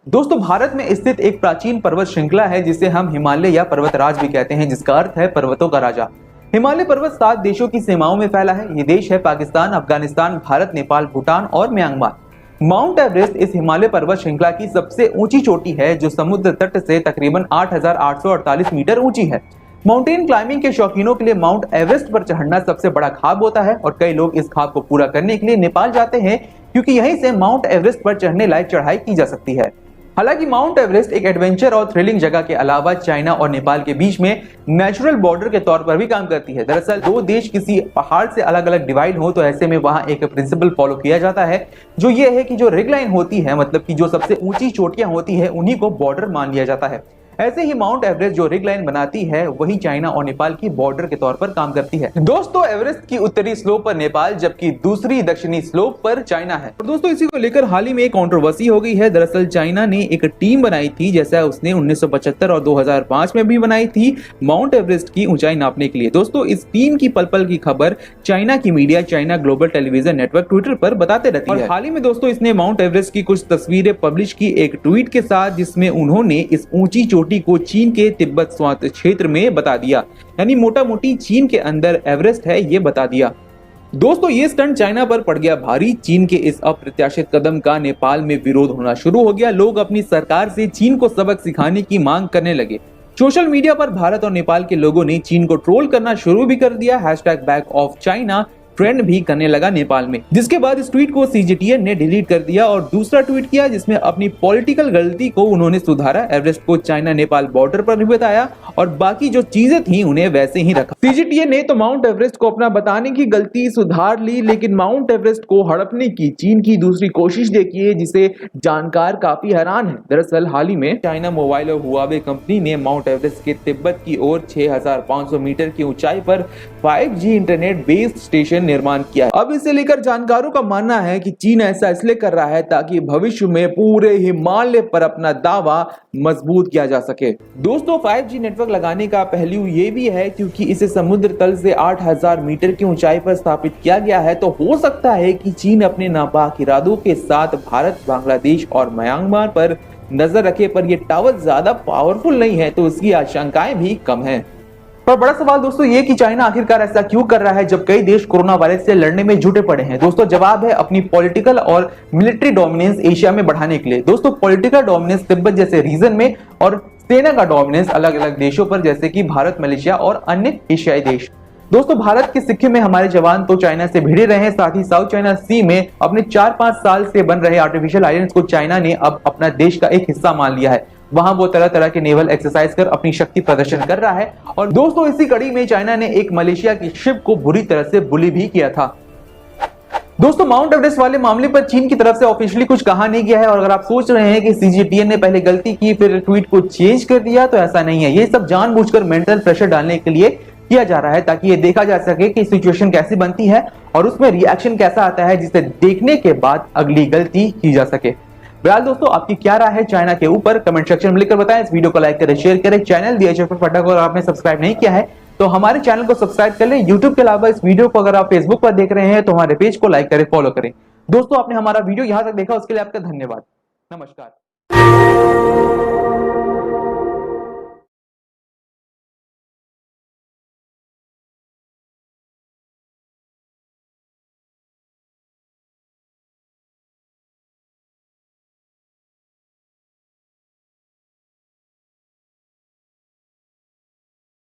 दोस्तों भारत में स्थित एक प्राचीन पर्वत श्रृंखला है जिसे हम हिमालय या पर्वतराज भी कहते हैं, जिसका अर्थ है पर्वतों का राजा। हिमालय पर्वत 7 देशों की सीमाओं में फैला है। ये देश है पाकिस्तान, अफगानिस्तान, भारत, नेपाल, भूटान और म्यांमार। माउंट एवरेस्ट इस हिमालय पर्वत श्रृंखला की सबसे ऊंची चोटी है जो समुद्र तट से तकरीबन 8,848 मीटर ऊंची है। माउंटेन क्लाइंबिंग के शौकीनों के लिए माउंट एवरेस्ट पर चढ़ना सबसे बड़ा ख्वाब होता है और कई लोग इस ख्वाब को पूरा करने के लिए नेपाल जाते हैं, क्योंकि यहीं से माउंट एवरेस्ट पर चढ़ने लायक चढ़ाई की जा सकती है। हालांकि माउंट एवरेस्ट एक एडवेंचर और थ्रिलिंग जगह के अलावा चाइना और नेपाल के बीच में नेचुरल बॉर्डर के तौर पर भी काम करती है। दरअसल दो देश किसी पहाड़ से अलग अलग डिवाइड हो तो ऐसे में वहां एक प्रिंसिपल फॉलो किया जाता है, जो ये है कि जो रिग लाइन होती है, मतलब कि जो सबसे ऊंची चोटियां होती है, उन्हीं को बॉर्डर मान लिया जाता है। ऐसे ही माउंट एवरेस्ट जो रिग लाइन बनाती है वही चाइना और नेपाल की बॉर्डर के तौर पर काम करती है। दोस्तों एवरेस्ट की उत्तरी स्लोप पर नेपाल जबकि दूसरी दक्षिणी स्लोप पर चाइना है। और दोस्तों इसी को लेकर हाल ही में एक कंट्रोवर्सी हो गई है। दरअसल चाइना ने एक टीम बनाई थी, जैसा उसने 1975 और 2005 में भी बनाई थी माउंट एवरेस्ट की ऊंचाई नापने के लिए। दोस्तों इस टीम की पल पल की खबर चाइना की media, China global television network Twitter पर बताते रहती है। और हाल ही में दोस्तों इसने माउंट एवरेस्ट की कुछ तस्वीरें पब्लिश की एक ट्वीट के साथ, जिसमें उन्होंने इस ऊंची चोटी को चीन के तिब्बत स्वायत्त क्षेत्र में बता दिया, यानी मोटा मोटी चीन के अंदर एवरेस्ट है ये बता दिया। दोस्तों ये स्टंट चाइना पर पड़ गया भारी। चीन के इस अप्रत्याशित कदम का नेपाल में विरोध होना शुरू हो गया। लोग अपनी सरकार से चीन को सबक सिखाने की मांग करने लगे। सोशल मीडिया पर भारत और नेपाल के लोगों ने चीन को ट्रोल करना शुरू भी कर दिया। बैक ऑफ चाइना ट्रेंड भी करने लगा नेपाल में, जिसके बाद इस ट्वीट को सीजीटीएन ने डिलीट कर दिया और दूसरा ट्वीट किया जिसमें अपनी पॉलिटिकल गलती को उन्होंने सुधारा। एवरेस्ट को चाइना नेपाल बॉर्डर पर भी बताया और बाकी जो चीजें थी उन्हें वैसे ही रखा। सीजीटीएन ने तो माउंट एवरेस्ट को अपना बताने की गलती सुधार ली, लेकिन माउंट एवरेस्ट को हड़पने की चीन की दूसरी कोशिश देखिए, जिसे जानकार काफी हैरान है। दरअसल हाल ही में चाइना मोबाइल और हुआवे कंपनी ने माउंट एवरेस्ट के तिब्बत की ओर 6,500 मीटर की ऊंचाई पर 5G इंटरनेट बेस्ड स्टेशन निर्माण किया है। अब इसे लेकर जानकारों का मानना है कि चीन ऐसा इसलिए कर रहा है ताकि भविष्य में पूरे हिमालय पर अपना दावा मजबूत किया जा सके। दोस्तों 5G नेटवर्क लगाने का पहलू ये भी है क्योंकि इसे समुद्र तल से 8,000 मीटर की ऊंचाई पर स्थापित किया गया है, तो हो सकता है कि चीन अपने नापाक इरादों के साथ भारत, बांग्लादेश और म्यांमार पर नजर रखे, पर यह टावर ज्यादा पावरफुल नहीं है तो इसकी आशंकाएं भी कम है। पर बड़ा सवाल दोस्तों ये कि चाइना आखिरकार ऐसा क्यों कर रहा है जब कई देश कोरोना वायरस से लड़ने में जुटे पड़े हैं। दोस्तों जवाब है अपनी पॉलिटिकल और मिलिट्री डोमिनेंस एशिया में बढ़ाने के लिए। दोस्तों पॉलिटिकल डोमिनेंस तिब्बत जैसे रीजन में और सेना का डोमिनेंस अलग अलग देशों पर, जैसे कि भारत, मलेशिया और अन्य एशियाई देश। दोस्तों भारत के सिक्किम में हमारे जवान तो चाइना से भिड़े रहे हैं, साथ ही साउथ चाइना सी में अपने 4-5 साल से बन रहे आर्टिफिशियल आइलैंड्स को चाइना ने अब अपना देश का एक हिस्सा मान लिया है। वहां वो तरह तरह के नेवल एक्सरसाइज कर अपनी शक्ति प्रदर्शन कर रहा है। और दोस्तों इसी कड़ी में चाइना ने एक मलेशिया की शिप को बुरी तरह से बुली भी किया था। दोस्तों माउंट एवरेस्ट वाले मामले पर चीन की तरफ से ऑफिशियली कुछ कहा नहीं गया है, और अगर आप सोच रहे हैं कि सीजीटीएन ने पहले गलती की फिर ट्वीट को चेंज कर दिया, तो ऐसा नहीं है। ये सब जानबूझकर मेंटल प्रेशर डालने के लिए किया जा रहा है ताकि ये देखा जा सके कि सिचुएशन कैसी बनती है और उसमें रिएक्शन कैसा आता है, जिसे देखने के बाद अगली गलती की जा सके। बहरहाल दोस्तों आपकी क्या राय है चाइना के ऊपर, कमेंट सेक्शन में लिखकर बताएं। इस वीडियो को लाइक करें, शेयर करें, चैनल DHF पर फटाक अगर आपने सब्सक्राइब नहीं किया है तो हमारे चैनल को सब्सक्राइब कर लें। यूट्यूब के अलावा इस वीडियो को अगर आप फेसबुक पर देख रहे हैं तो हमारे पेज को लाइक करें, फॉलो करें। दोस्तों आपने हमारा वीडियो यहां तक देखा उसके लिए आपका धन्यवाद। नमस्कार।